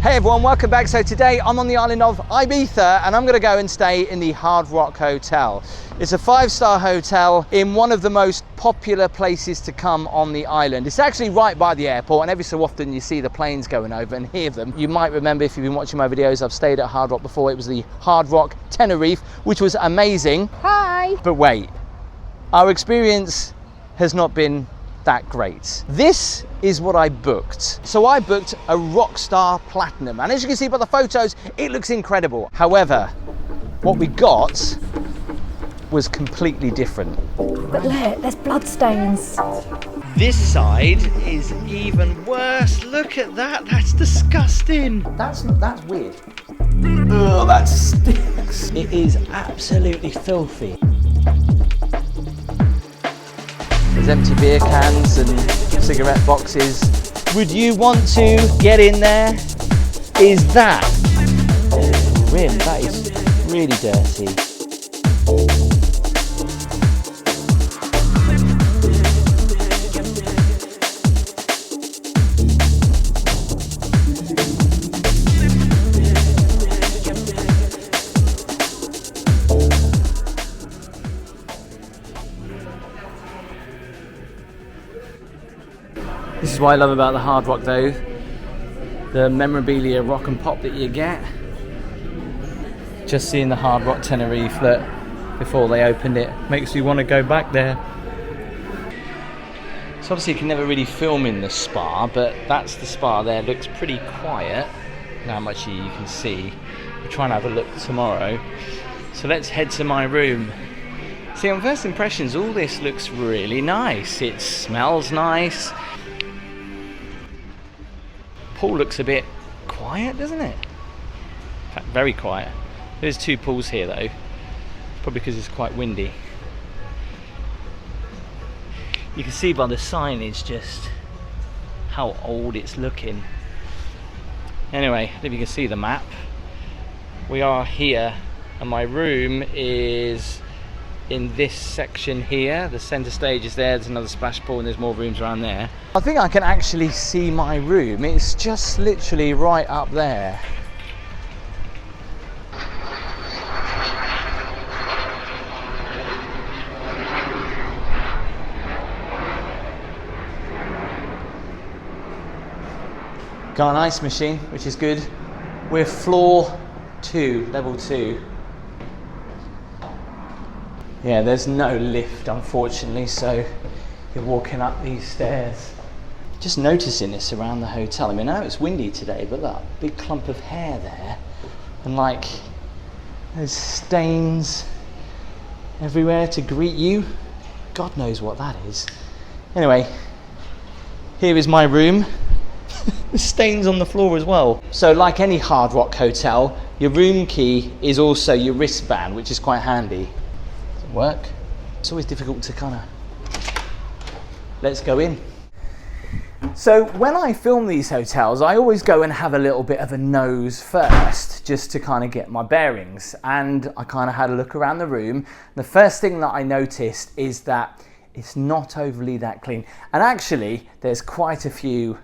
Hey everyone, welcome back. So today I'm on the island of Ibiza and I'm going to go and stay in the Hard Rock Hotel. It's a 5-star hotel in one of the most popular places to come on the island. It's actually right by the airport, and every so often you see the planes going over and hear them. You might remember, if you've been watching my videos, I've stayed at Hard Rock before. It was the Hard Rock Tennirefe, which was amazing. Hi! But wait, our experience has not been that great. This is what I booked. So I booked a Rockstar Platinum, and as you can see by the photos, it looks incredible. However, what we got was completely different. But look, there's bloodstains. This side is even worse. Look at that, that's disgusting. That's weird. Oh, that stinks. It is absolutely filthy. There's empty beer cans and cigarette boxes. Would you want to get in there? Is that grim? That is really dirty. This is what I love about the Hard Rock though, the memorabilia rock and pop that you get. Just seeing the Hard Rock Tenerife that before they opened it makes you want to go back there. So obviously you can never really film in the spa, but that's the spa there. It looks pretty quiet. How much you can see. We'll try and have a look tomorrow. So let's head to my room. See, on first impressions, all this looks really nice. It smells nice. Pool looks a bit quiet, doesn't it? In fact, very quiet. There's 2 pools here though, probably because it's quite windy. You can see by the signage just how old it's looking. Anyway, if you can see the map, we are here and my room is in this section here. The center stage is there's another splash pool and there's more rooms around there. I think I can actually see my room. It's just literally right up there. Got an ice machine, which is good. We're floor 2, level 2. Yeah, there's no lift, unfortunately, so you're walking up these stairs. Just noticing this around the hotel. I mean, I know it's windy today, but that big clump of hair there, and like, there's stains everywhere to greet you. God knows what that is. Anyway, here is my room. There's stains on the floor as well. So like any Hard Rock hotel, your room key is also your wristband, which is quite handy. Work. It's always difficult to kind of, let's go in. So when I film these hotels, I always go and have a little bit of a nose first, just to kind of get my bearings. And I kind of had a look around the room. The first thing that I noticed is that it's not overly that clean. And actually, there's quite a few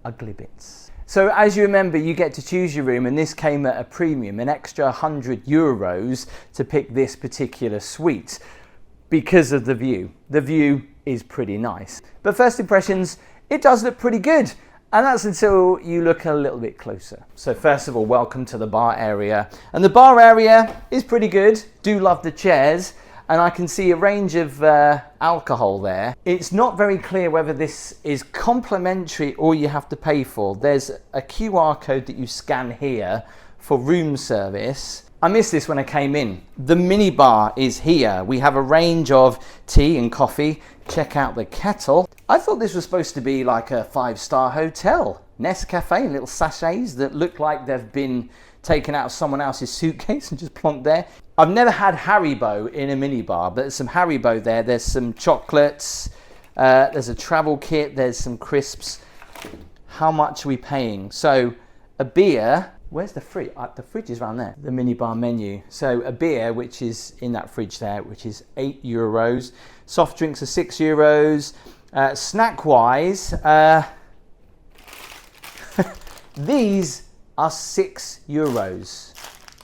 ugly bits. So as you remember, you get to choose your room, and this came at a premium, an extra €100 to pick this particular suite because of the view. The view is pretty nice. But first impressions, it does look pretty good. And that's until you look a little bit closer. So first of all, welcome to the bar area. And the bar area is pretty good. Do love the chairs. And I can see a range of alcohol there. It's not very clear whether this is complimentary or you have to pay for. There's a QR code that you scan here for room service. I missed this when I came in. The mini bar is here. We have a range of tea and coffee. Check out the kettle. I thought this was supposed to be like a 5-star hotel. Nescafe, little sachets that look like they've been taken out of someone else's suitcase and just plonked there. I've never had Haribo in a minibar, but there's some Haribo there. There's some chocolates. There's a travel kit. There's some crisps. How much are we paying? So a beer, where's the fridge? The fridge is around there, the minibar menu. So a beer, which is in that fridge there, which is €8. Soft drinks are €6. Snack-wise, these are €6.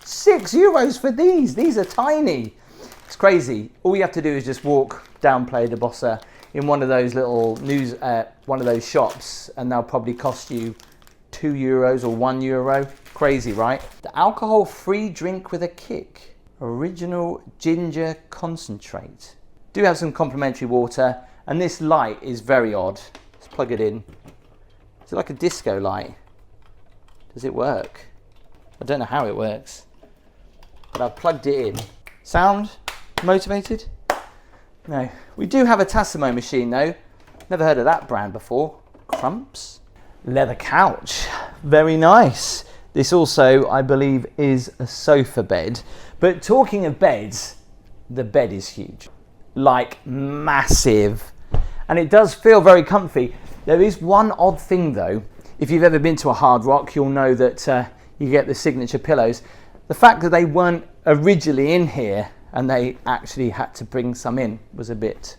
€6 for these. These are tiny. It's crazy. All you have to do is just walk down Playa de Bossa in one of those little one of those shops, and they'll probably cost you €2 or €1. Crazy, right? The alcohol-free drink with a kick. Original ginger concentrate. Do have some complimentary water, and this light is very odd. Let's plug it in. Is it like a disco light? Does it work? I don't know how it works, but I've plugged it in. Sound motivated? No. We do have a Tassimo machine though. Never heard of that brand before. Crumps. Leather couch. Very nice. This also, I believe, is a sofa bed. But talking of beds, the bed is huge. Like massive. And it does feel very comfy. There is one odd thing though. If you've ever been to a Hard Rock, you'll know that you get the signature pillows. The fact that they weren't originally in here and they actually had to bring some in was a bit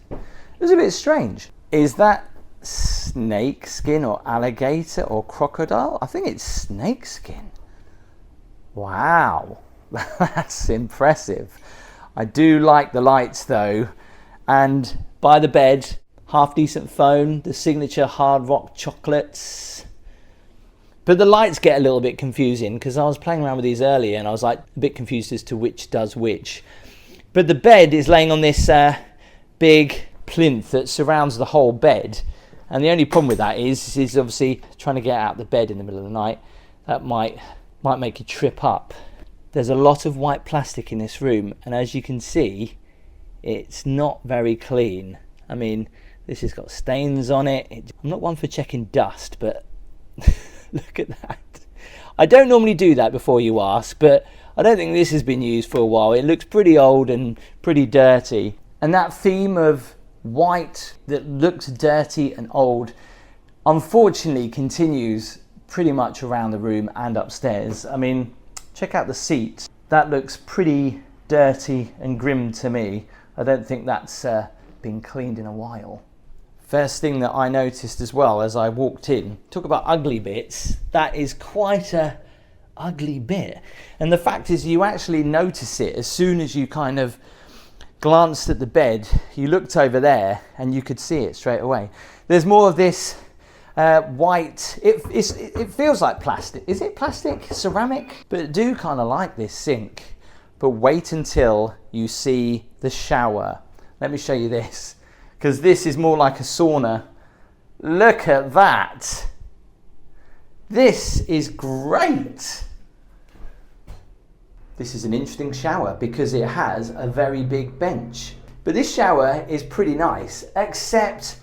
strange. Is that snake skin or alligator or crocodile? I think it's snake skin. Wow, that's impressive. I do like the lights though. And by the bed, half decent phone, the signature Hard Rock chocolates. But the lights get a little bit confusing because I was playing around with these earlier and I was like a bit confused as to which does which. But the bed is laying on this big plinth that surrounds the whole bed. And the only problem with that is obviously trying to get out of the bed in the middle of the night. That might make you trip up. There's a lot of white plastic in this room, and as you can see, it's not very clean. I mean, this has got stains on it. I'm not one for checking dust, but look at that. I don't normally do that before you ask, but I don't think this has been used for a while. It looks pretty old and pretty dirty. And that theme of white that looks dirty and old, unfortunately, continues pretty much around the room and upstairs. I mean, check out the seat. That looks pretty dirty and grim to me. I don't think that's been cleaned in a while. First thing that I noticed as well as I walked in, talk about ugly bits, that is quite a ugly bit. And the fact is you actually notice it as soon as you kind of glanced at the bed. You looked over there and you could see it straight away. There's more of this white, it feels like plastic. Is it plastic? Ceramic? But I do kind of like this sink. But wait until you see the shower. Let me show you this, because this is more like a sauna. Look at that. This is great. This is an interesting shower because it has a very big bench. But this shower is pretty nice, except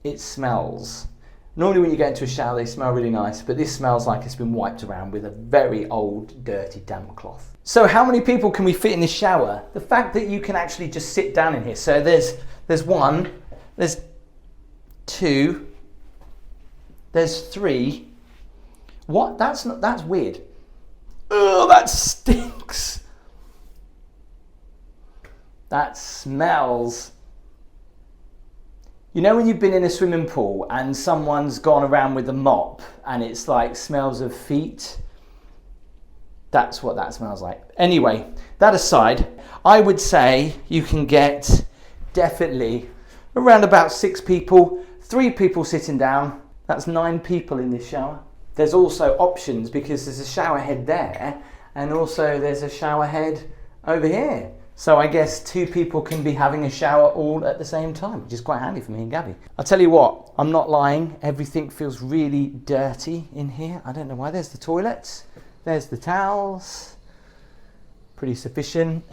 it smells. Normally when you go into a shower, they smell really nice, but this smells like it's been wiped around with a very old, dirty, damp cloth. So how many people can we fit in this shower? The fact that you can actually just sit down in here. So there's one, there's two, there's three. What? That's weird. Oh, that stinks. That smells. You know when you've been in a swimming pool and someone's gone around with a mop and it's like smells of feet? That's what that smells like. Anyway, that aside, I would say you can get definitely around about 6 people, 3 people sitting down. That's 9 people in this shower. There's also options because there's a shower head there and also there's a shower head over here. So I guess 2 people can be having a shower all at the same time, which is quite handy for me and Gabby. I'll tell you what, I'm not lying. Everything feels really dirty in here. I don't know why. There's the toilets. There's the towels. Pretty sufficient.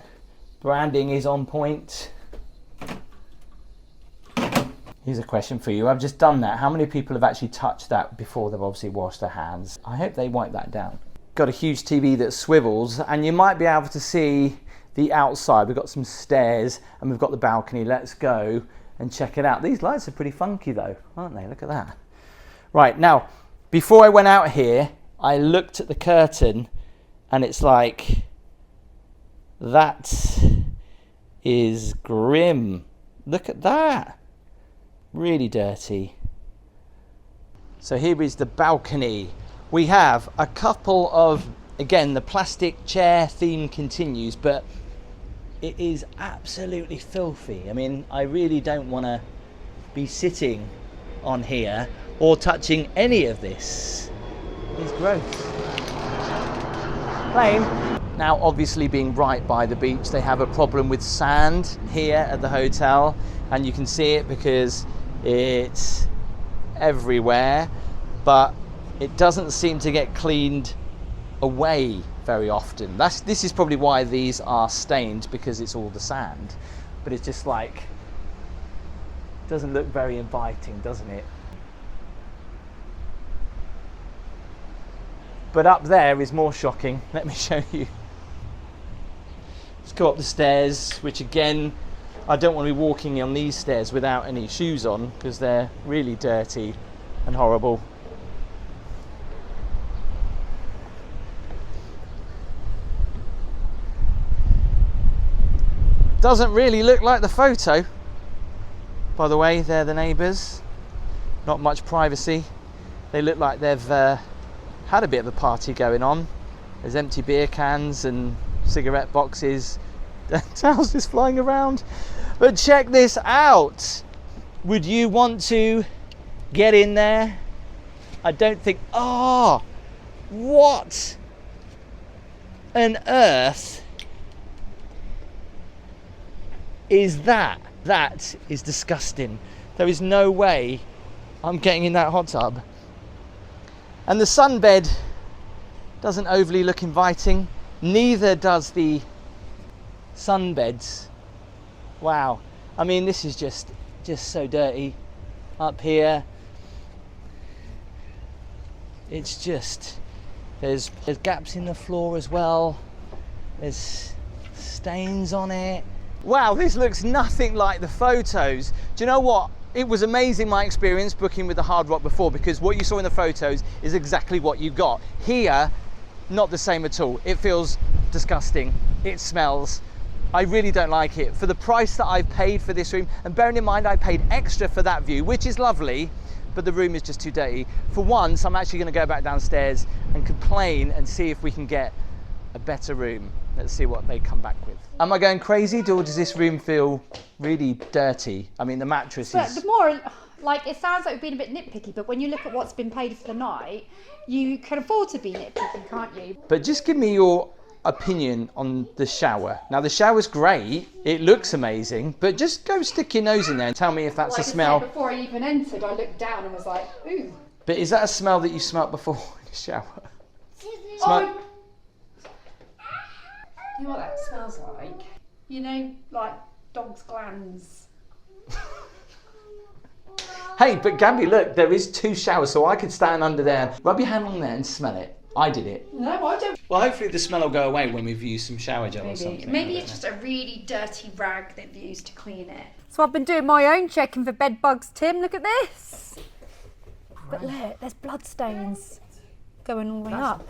Branding is on point. Here's a question for you. I've just done that. How many people have actually touched that before they've obviously washed their hands? I hope they wipe that down. Got a huge TV that swivels and you might be able to see the outside. We've got some stairs and we've got the balcony. Let's go and check it out. These lights are pretty funky though, aren't they? Look at that. Right, now, before I went out here, I looked at the curtain and it's like, that is grim. Look at that. Really dirty. So here is the balcony. We have a couple of, again, the plastic chair theme continues, but it is absolutely filthy. I mean, I really don't want to be sitting on here or touching any of this. It's gross. Plain. Now, obviously being right by the beach, they have a problem with sand here at the hotel, and you can see it because it's everywhere, but it doesn't seem to get cleaned away very often. This is probably why these are stained, because it's all the sand. But it's just like, doesn't look very inviting, doesn't it? But up there is more shocking. Let me show you. Let's go up the stairs, which again, I don't want to be walking on these stairs without any shoes on, because they're really dirty and horrible. Doesn't really look like the photo. By the way, they're the neighbours. Not much privacy. They look like they've had a bit of a party going on. There's empty beer cans and cigarette boxes. Towels just flying around. But check this out. Would you want to get in there? I don't think. Oh, what on earth is that? That is disgusting. There is no way I'm getting in that hot tub. And the sunbed doesn't overly look inviting. Neither does the sunbeds. Wow. I mean, this is just so dirty. Up here, it's just, there's gaps in the floor as well. There's stains on it. Wow, this looks nothing like the photos. Do you know what? It was amazing, my experience booking with the Hard Rock before, because what you saw in the photos is exactly what you got. Here, not the same at all. It feels disgusting. It smells. I really don't like it. For the price that I've paid for this room, and bearing in mind I paid extra for that view, which is lovely, but the room is just too dirty. For once, I'm actually going to go back downstairs and complain and see if we can get a better room. Let's see what they come back with. Am I going crazy, or does this room feel really dirty? I mean, the mattress But is... the more, like, it sounds like we've been a bit nitpicky, but when you look at what's been paid for the night, you can afford to be nitpicky, can't you? But just give me your opinion on the shower. Now, the shower's great. It looks amazing, but just go stick your nose in there and tell me if that's Like a smell. I said, before I even entered, I looked down and was like, ooh. But is that a smell that you smelt before in the shower? Oh, you know what that smells like? You know, like dog's glands. Hey, but Gaby, look, there is 2 showers, so I could stand under there, rub your hand on there and smell it. I did it. No, I don't. Well, hopefully the smell will go away when we've used some shower gel or something. Maybe it's just a really dirty rag that they've used to clean it. So I've been doing my own checking for bed bugs, Tim. Look at this. But look, there's blood stains going all the way up.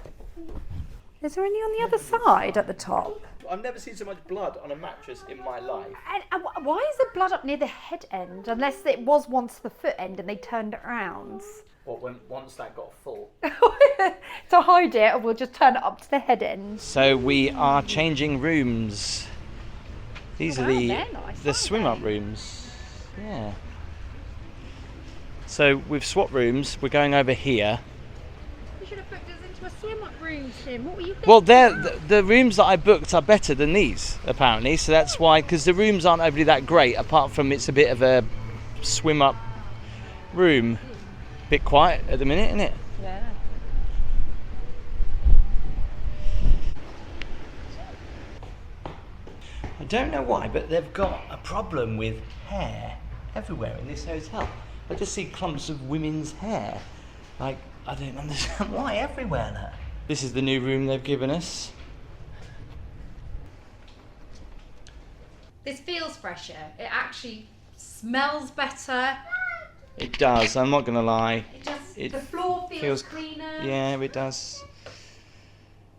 Is there any on the other side at the top? I've never seen so much blood on a mattress in my life. And why is there blood up near the head end? Unless it was once the foot end and they turned it around. Or once that got full. To hide it, we'll just turn it up to the head end. So we are changing rooms. These are the swim up rooms. Yeah. So we've swapped rooms. We're going over here. You should have booked us into a swim up room, Tim. What were you thinking? Well, the rooms that I booked are better than these, apparently. So that's why, because the rooms aren't overly that great, apart from it's a bit of a swim up room. Bit quiet at the minute, isn't it? Yeah. I don't know why, but they've got a problem with hair everywhere in this hotel. I just see clumps of women's hair. Like, I don't understand why everywhere now. This is the new room they've given us. This feels fresher. It actually smells better. It does, I'm not going to lie. The floor feels cleaner. Yeah, it does.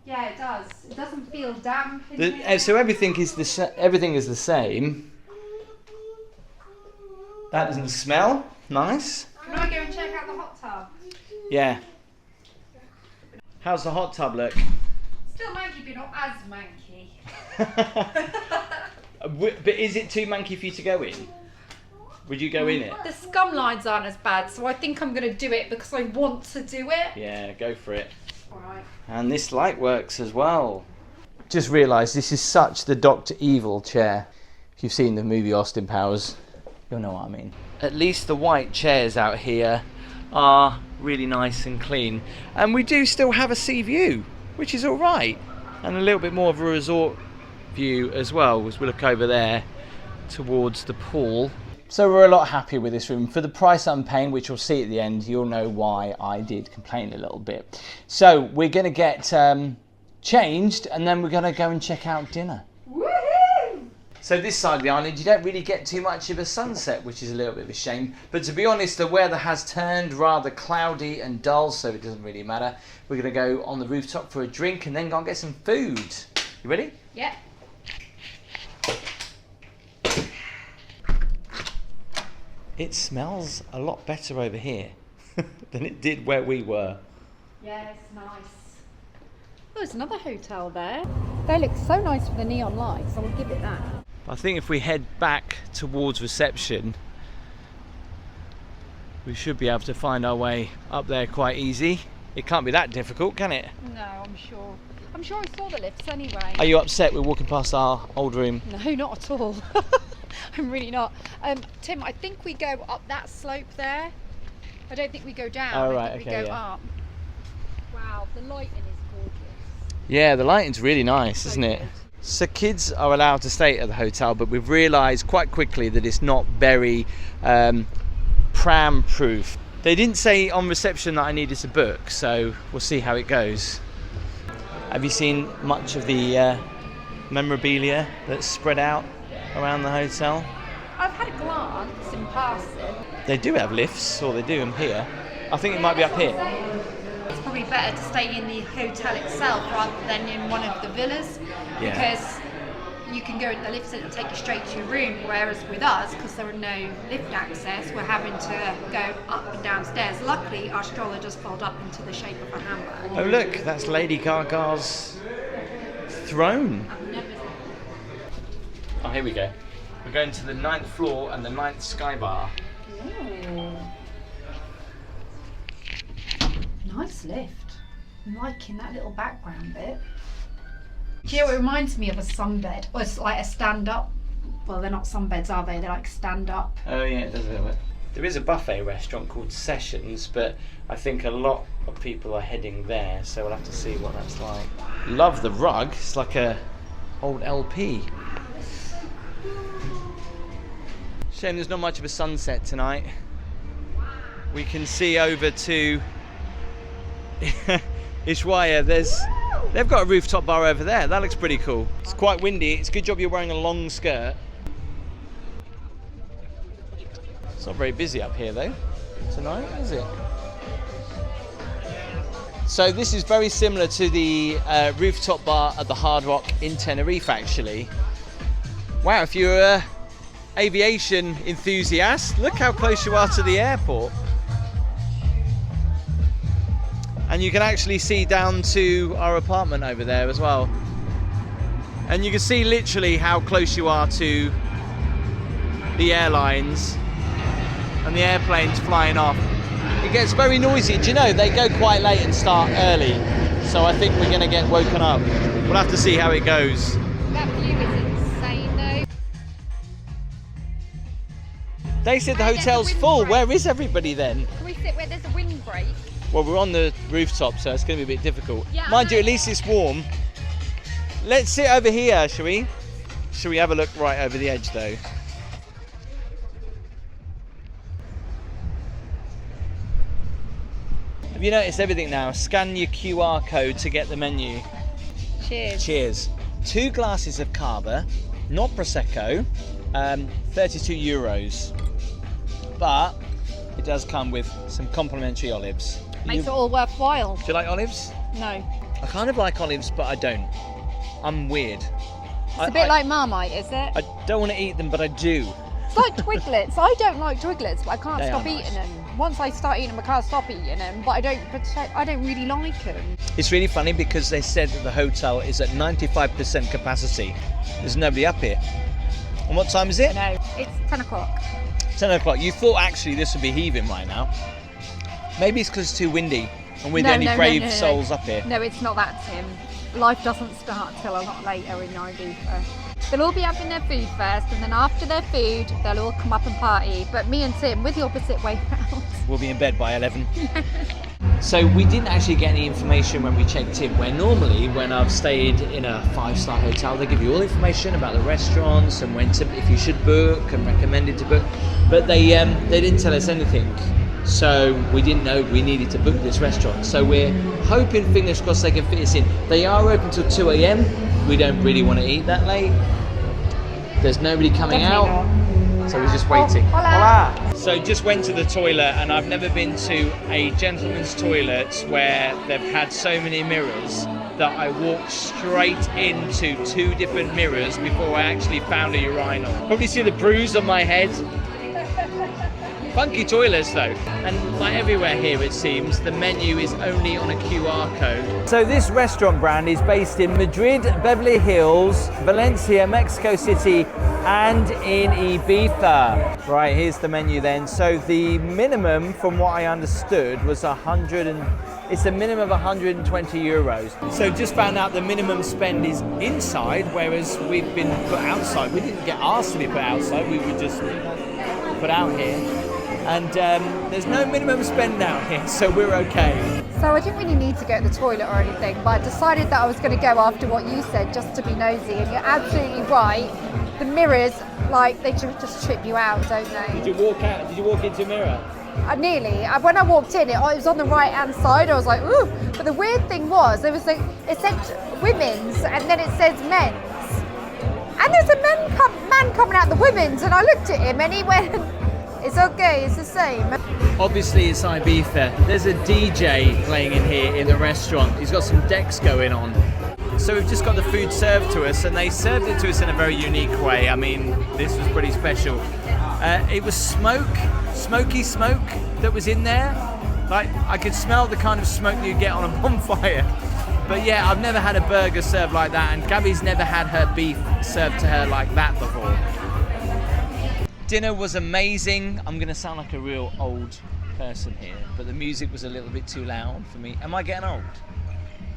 Yeah, it does. It doesn't feel damp in here. So everything is the same. That doesn't smell nice. Can I go and check out the hot tub? Yeah. How's the hot tub look? Still manky, but not as manky. But is it too manky for you to go in? Would you go in it? The scum lines aren't as bad, so I think I'm going to do it because I want to do it. Yeah, go for it. Alright. And this light works as well. Just realised this is such the Dr. Evil chair. If you've seen the movie Austin Powers, you'll know what I mean. At least the white chairs out here are really nice and clean. And we do still have a sea view, which is alright. And a little bit more of a resort view as well, as we look over there towards the pool. So we're a lot happier with this room. For the price I'm paying, which you'll see at the end, you'll know why I did complain a little bit. So we're going to get changed, and then we're going to go and check out dinner. Woohoo! So this side of the island, you don't really get too much of a sunset, which is a little bit of a shame. But to be honest, the weather has turned rather cloudy and dull, so it doesn't really matter. We're going to go on the rooftop for a drink and then go and get some food. You ready? Yeah. It smells a lot better over here than it did where we were. Yeah, it's nice. Oh, there's another hotel there. They look so nice with the neon lights, I will give it that. I think if we head back towards reception, we should be able to find our way up there quite easy. It can't be that difficult, can it? No, I'm sure. I'm sure I saw the lifts anyway. Are you upset we're walking past our old room? No, not at all. I'm really not. Tim, I think we go up that slope there. I don't think we go down. Oh, right, I think okay, we go yeah. up. Wow, the lighting is gorgeous. Yeah, the lighting's really nice, isn't it? Good. So kids are allowed to stay at the hotel, but we've realised quite quickly that it's not very pram-proof. They didn't say on reception that I needed to book, so we'll see how it goes. Have you seen much of the memorabilia that's spread out around the hotel? I've had a glance in passing. They do have lifts, or they do them here. I think it might be up here. It's probably better to stay in the hotel itself rather than in one of the villas, Yeah. because you can go in the lifts and it'll take you straight to your room, whereas with us, because there are no lift access, we're having to go up and downstairs. Luckily, our stroller does fold up into the shape of a handbag. Oh look, that's Lady Gaga's throne. I've never Oh, here we go. We're going to the 9th floor and the 9th sky bar. Ooh. Nice lift. I'm liking that little background bit. Do you know what it reminds me of? A sunbed. Or it's like a stand-up. Well, they're not sunbeds, are they? They're like stand-up. Oh yeah, it does a little bit. There is a buffet restaurant called Sessions, but I think a lot of people are heading there, so we'll have to see what that's like. Love the rug. It's like a old LP. Shame there's not much of a sunset tonight. We can see over to Ushuaia. They've got a rooftop bar over there. That looks pretty cool. It's quite windy. It's a good job you're wearing a long skirt. It's not very busy up here though tonight, is it? So this is very similar to the rooftop bar at the Hard Rock in Tenerife actually. Wow, if you're an aviation enthusiast, look how close you are to the airport. And you can actually see down to our apartment over there as well. And you can see literally how close you are to the airlines and the airplanes flying off. It gets very noisy. Do you know, they go quite late and start early. So I think we're going to get woken up. We'll have to see how it goes. That view is insane though. They said the hotel's full. Where is everybody then? Can we sit where there's a windbreak? Well, we're on the rooftop, so it's going to be a bit difficult. Yeah, Mind you, at least it's warm. Let's sit over here, shall we? Shall we have a look right over the edge, though? Have you noticed everything now? Scan your QR code to get the menu. Cheers. Cheers. 2 glasses of Cava, not Prosecco, 32 euros. But it does come with some complimentary olives. Makes it all worthwhile. Do you like olives? No. I kind of like olives, but I don't. I'm weird. It's a bit like Marmite, is it? I don't want to eat them, but I do. It's like Twiglets. I don't like Twiglets, but I can't They stop are nice. eating them. Once I start eating them, I can't stop eating them. But I don't really like them. It's really funny because they said that the hotel is at 95% capacity. There's nobody up here. And what time is it? No, it's 10 o'clock. 10 o'clock. You thought actually this would be heaving right now. Maybe it's because it's too windy and we're the only brave souls up here. No, it's not that, Tim. Life doesn't start till a lot later in Ibiza. They'll all be having their food first, and then after their food, they'll all come up and party. But me and Tim, we're the opposite way round. We'll be in bed by 11. So we didn't actually get any information when we checked in, where normally when I've stayed in a 5-star hotel, they give you all information about the restaurants and when to, if you should book and recommended to book. But they didn't tell us anything. So we didn't know we needed to book this restaurant. So we're hoping, fingers crossed, they can fit us in. They are open till 2 a.m. We don't really want to eat that late. There's nobody coming out. So we're just waiting. Oh, hola. So just went to the toilet, and I've never been to a gentleman's toilet where they've had so many mirrors that I walked straight into 2 different mirrors before I actually found a urinal. Probably see the bruise on my head. Funky toilets though, and like everywhere here it seems, the menu is only on a QR code. So this restaurant brand is based in Madrid, Beverly Hills, Valencia, Mexico City, and in Ibiza. Right, here's the menu then. So the minimum, from what I understood, was it's a minimum of 120 euros. So just found out the minimum spend is inside, whereas we've been put outside. We didn't get asked to be put outside, we were just put out here. And there's no minimum spend out here, so we're okay. So I didn't really need to go to the toilet or anything, but I decided that I was going to go after what you said, just to be nosy. And you're absolutely right. The mirrors, like, they just trip you out, don't they? Did you walk out? Did you walk into a mirror? Nearly. When I walked in, it was on the right-hand side. I was like, ooh. But the weird thing was, it said women's, and then it says men's. And there's a man coming out the women's, and I looked at him, and he went, it's okay, it's the same. Obviously it's Ibiza. There's a DJ playing in here in the restaurant. He's got some decks going on. So we've just got the food served to us, and they served it to us in a very unique way. I mean, this was pretty special. It was smoky smoke that was in there. Like, I could smell the kind of smoke you get on a bonfire. But yeah, I've never had a burger served like that, and Gaby's never had her beef served to her like that before. Dinner was amazing. I'm going to sound like a real old person here, but the music was a little bit too loud for me. Am I getting old?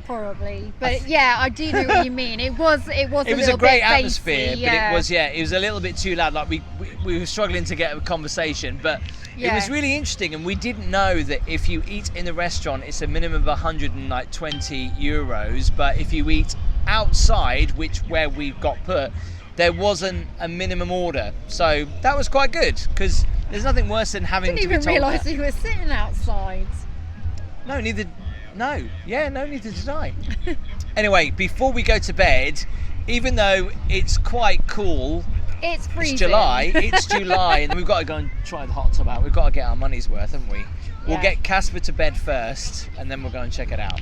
Probably, but yeah, I do know what you mean. It was a great atmosphere, but it was a little bit too loud. Like we were struggling to get a conversation, but it was really interesting. And we didn't know that if you eat in the restaurant, it's a minimum of 120 euros. But if you eat outside, where we got put, there wasn't a minimum order. So that was quite good, because there's nothing worse than having to be told. Didn't even realise you were sitting outside. No, neither did I. Anyway, before we go to bed, even though it's quite cool, it's freezing. It's July, and we've got to go and try the hot tub out. We've got to get our money's worth, haven't we? We'll get Casper to bed first, and then we'll go and check it out.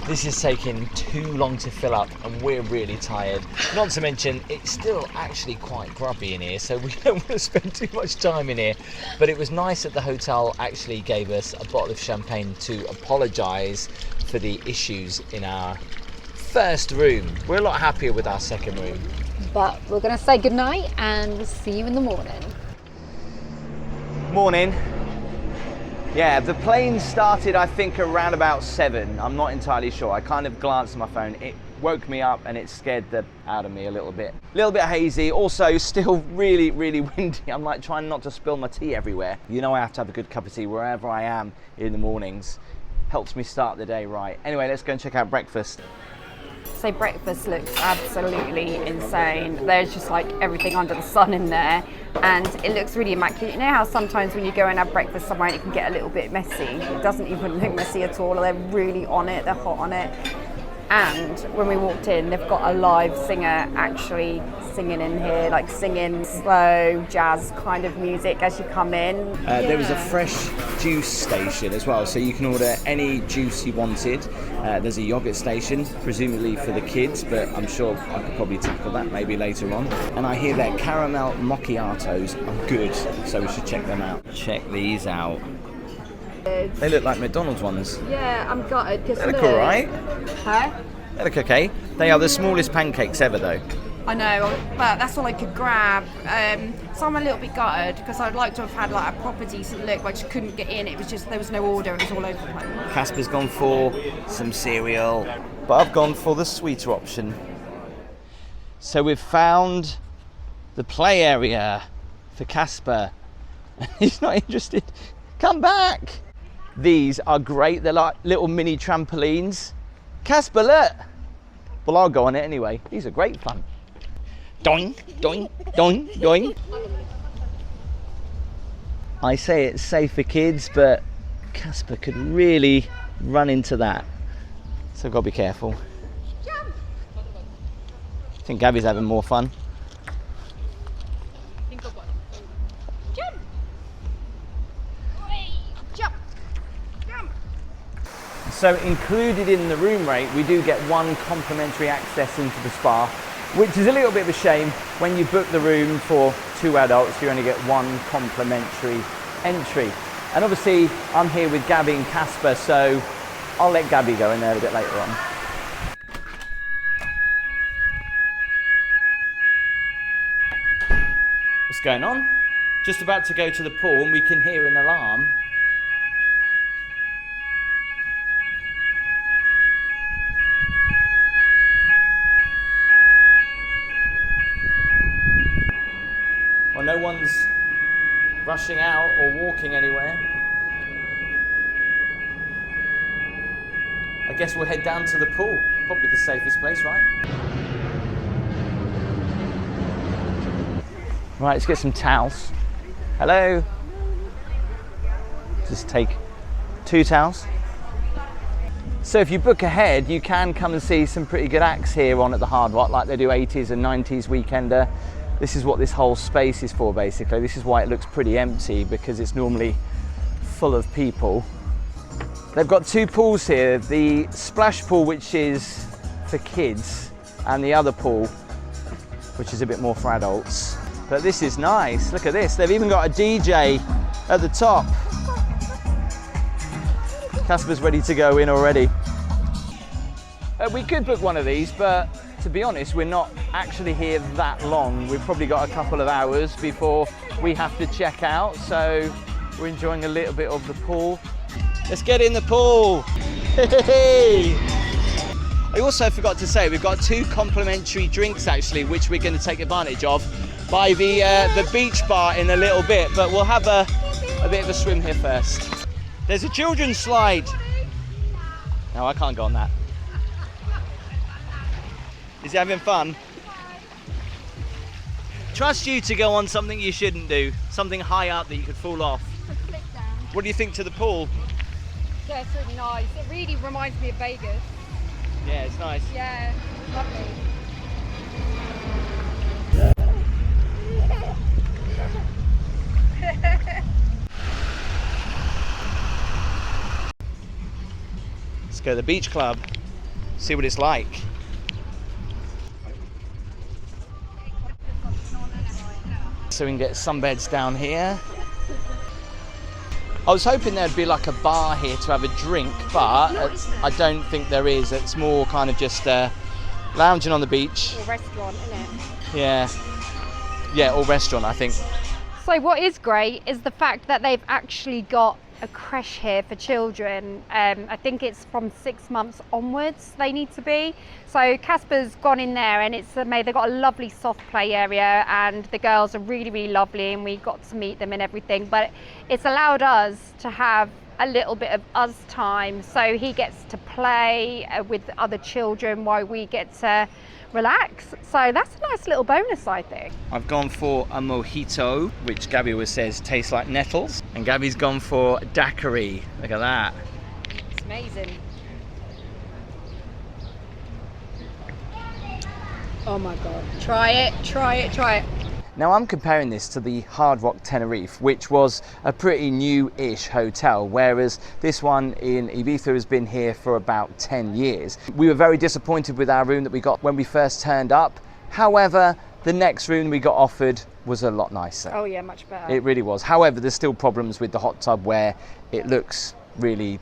This is taking too long to fill up, and we're really tired. Not to mention, it's still actually quite grubby in here, so we don't want to spend too much time in here. But it was nice that the hotel actually gave us a bottle of champagne to apologise for the issues in our first room. We're a lot happier with our second room. But we're going to say goodnight, and we'll see you in the morning. Morning. Yeah, the plane started, I think, around about 7. I'm not entirely sure. I kind of glanced at my phone. It woke me up and it scared the out of me a little bit. A little bit hazy. Also, still really, really windy. I'm like trying not to spill my tea everywhere. You know, I have to have a good cup of tea wherever I am in the mornings. Helps me start the day right. Anyway, let's go and check out breakfast. So breakfast looks absolutely insane. There's just like everything under the sun in there, and it looks really immaculate. You know how sometimes when you go and have breakfast somewhere it can get a little bit messy? It doesn't even look messy at all. They're really on it, they're hot on it. And when we walked in, they've got a live singer actually singing in here, like singing slow jazz kind of music as you come in. There was a fresh juice station as well, so you can order any juice you wanted. There's a yogurt station, presumably for the kids, but I'm sure I could probably tackle that maybe later on. And I hear that caramel macchiatos are good, so we should check them out. Check these out. They look like McDonald's ones. Yeah, I'm gutted. They look alright. Huh? They look okay. They are the smallest pancakes ever though. I know, but that's all I could grab. So I'm a little bit gutted because I'd like to have had like a proper decent look, but I just couldn't get in. It was just, there was no order, it was all over the place. Casper's gone for some cereal, but I've gone for the sweeter option. So we've found the play area for Casper. He's not interested. Come back! These are great. They're like little mini trampolines. Casper, look! Well, I'll go on it anyway. These are great fun. Doing, doing, doing, doing. I say it's safe for kids, but Casper could really run into that. So I've got to be careful. Jump! I think Gaby's having more fun. Jump! Jump! Jump! So included in the room rate, we do get one complimentary access into the spa, which is a little bit of a shame. When you book the room for 2 adults, you only get one complimentary entry. And obviously, I'm here with Gaby and Casper, so I'll let Gaby go in there a bit later on. What's going on? Just about to go to the pool and we can hear an alarm. Well, no one's rushing out or walking anywhere. I guess we'll head down to the pool. Probably the safest place, right? Right, let's get some towels. Hello. Just take 2 towels. So if you book ahead, you can come and see some pretty good acts here on at the Hard Rock, like they do 80s and 90s Weekender. This is what this whole space is for, basically. This is why it looks pretty empty, because it's normally full of people. They've got 2 pools here. The splash pool, which is for kids, and the other pool, which is a bit more for adults. But this is nice. Look at this. They've even got a DJ at the top. Casper's ready to go in already. We could book one of these, but to be honest, we're not actually here that long. We've probably got a couple of hours before we have to check out, so we're enjoying a little bit of the pool. Let's get in the pool. Hey! I also forgot to say, we've got 2 complimentary drinks actually, which we're going to take advantage of by the beach bar in a little bit, but we'll have a bit of a swim here first. There's a children's slide. No, I can't go on that. Is he having fun? Trust you to go on something you shouldn't do, something high up that you could fall off. What do you think to the pool? Yeah, it's really nice. It really reminds me of Vegas. Yeah, it's nice. Yeah, lovely. Let's go to the beach club, see what it's like. So we can get sunbeds down here. I was hoping there'd be like a bar here to have a drink, but I don't think there is. It's more kind of just lounging on the beach. Or restaurant, isn't it? Yeah. Yeah, or restaurant, I think. So what is great is the fact that they've actually got a creche here for children. I think it's from 6 months onwards they need to be. So Casper's gone in there and they've got a lovely soft play area, and the girls are really, really lovely, and we got to meet them and everything. But it's allowed us to have a little bit of us time. So he gets to play with other children while we get to relax. So that's a nice little bonus, I think. I've gone for a mojito, which Gaby always says tastes like nettles. And Gaby's gone for a daiquiri. Look at that. It's amazing. Oh my God. Try it, try it, try it. Now I'm comparing this to the Hard Rock Tenerife, which was a pretty new-ish hotel, whereas this one in Ibiza has been here for about 10 years. We were very disappointed with our room that we got when we first turned up. However, the next room we got offered was a lot nicer. Oh yeah, much better. It really was. However, there's still problems with the hot tub where it looks really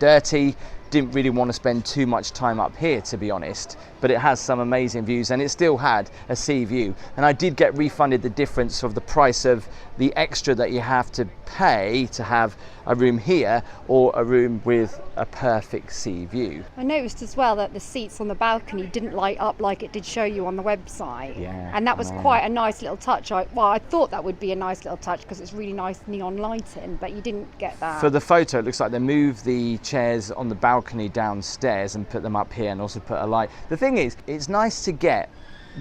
dirty. Didn't really want to spend too much time up here, to be honest, but it has some amazing views and it still had a sea view. And I did get refunded the difference of the price of the extra that you have to pay to have a room here or a room with a perfect sea view. I noticed as well that the seats on the balcony didn't light up like it did show you on the website. Yeah, and that was quite a nice little touch. I thought that would be a nice little touch because it's really nice neon lighting, but you didn't get that. For the photo, it looks like they moved the chairs on the balcony downstairs and put them up here and also put a light. The thing is, it's nice to get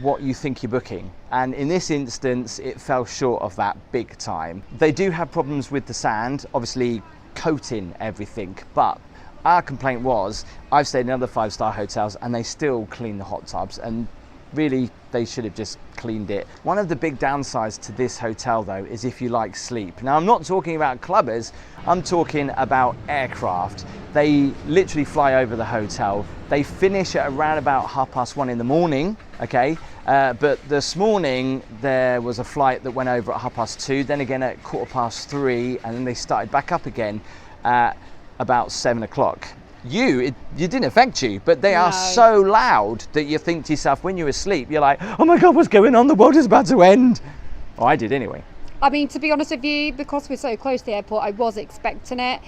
what you think you're booking, and in this instance it fell short of that big time. They do have problems with the sand, obviously coating everything, but our complaint was, I've stayed in other 5-star hotels and they still clean the hot tubs, and really they should have just cleaned it. One of the big downsides to this hotel though is if you like sleep. Now I'm not talking about clubbers, I'm talking about aircraft. They literally fly over the hotel. They finish at around about 1:30 in the morning, okay? But this morning there was a flight that went over at 2:30, then again at 3:15, and then they started back up again at about 7 o'clock. It didn't affect you, but they are so loud that you think to yourself when you're asleep, you're like, oh my God, what's going on? The world is about to end. Oh, I did anyway. I mean, to be honest with you, because we're so close to the airport, I was expecting it,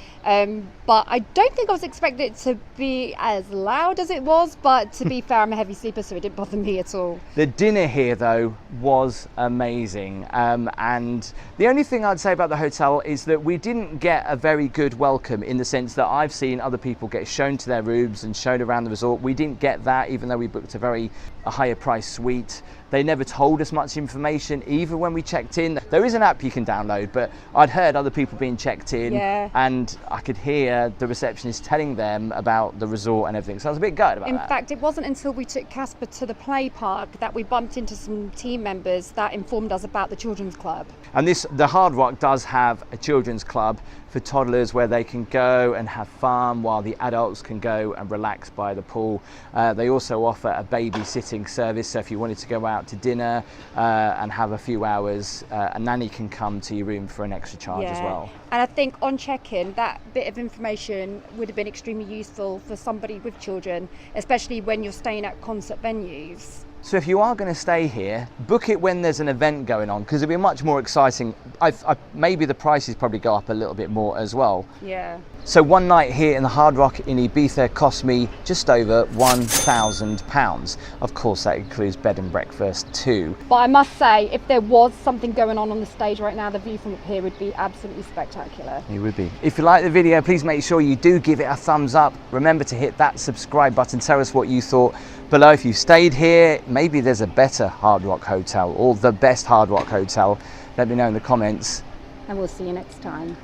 but I don't think I was expecting it to be as loud as it was, but to be fair, I'm a heavy sleeper, so it didn't bother me at all. The dinner here, though, was amazing, and the only thing I'd say about the hotel is that we didn't get a very good welcome, in the sense that I've seen other people get shown to their rooms and shown around the resort. We didn't get that, even though we booked a higher price suite. They never told us much information, even when we checked in. There is an app you can download, but I'd heard other people being checked in, and I could hear the receptionist telling them about the resort and everything, so I was a bit gutted about that. In fact, it wasn't until we took Casper to the play park that we bumped into some team members that informed us about the children's club. And the Hard Rock does have a children's club for toddlers where they can go and have fun while the adults can go and relax by the pool. They also offer a babysitting service, so if you wanted to go out to dinner and have a few hours, a nanny can come to your room for an extra charge as well. And I think on check-in, that bit of information would have been extremely useful for somebody with children, especially when you're staying at concert venues. So if you are going to stay here, book it when there's an event going on, because it'll be much more exciting. Maybe the prices probably go up a little bit more as well. Yeah. So one night here in the Hard Rock in Ibiza cost me just over £1,000. Of course, that includes bed and breakfast too. But I must say, if there was something going on the stage right now, the view from up here would be absolutely spectacular. It would be. If you like the video, please make sure you do give it a thumbs up. Remember to hit that subscribe button. Tell us what you thought below. If you stayed here, maybe there's a better Hard Rock hotel or the best Hard Rock hotel. Let me know in the comments. And we'll see you next time.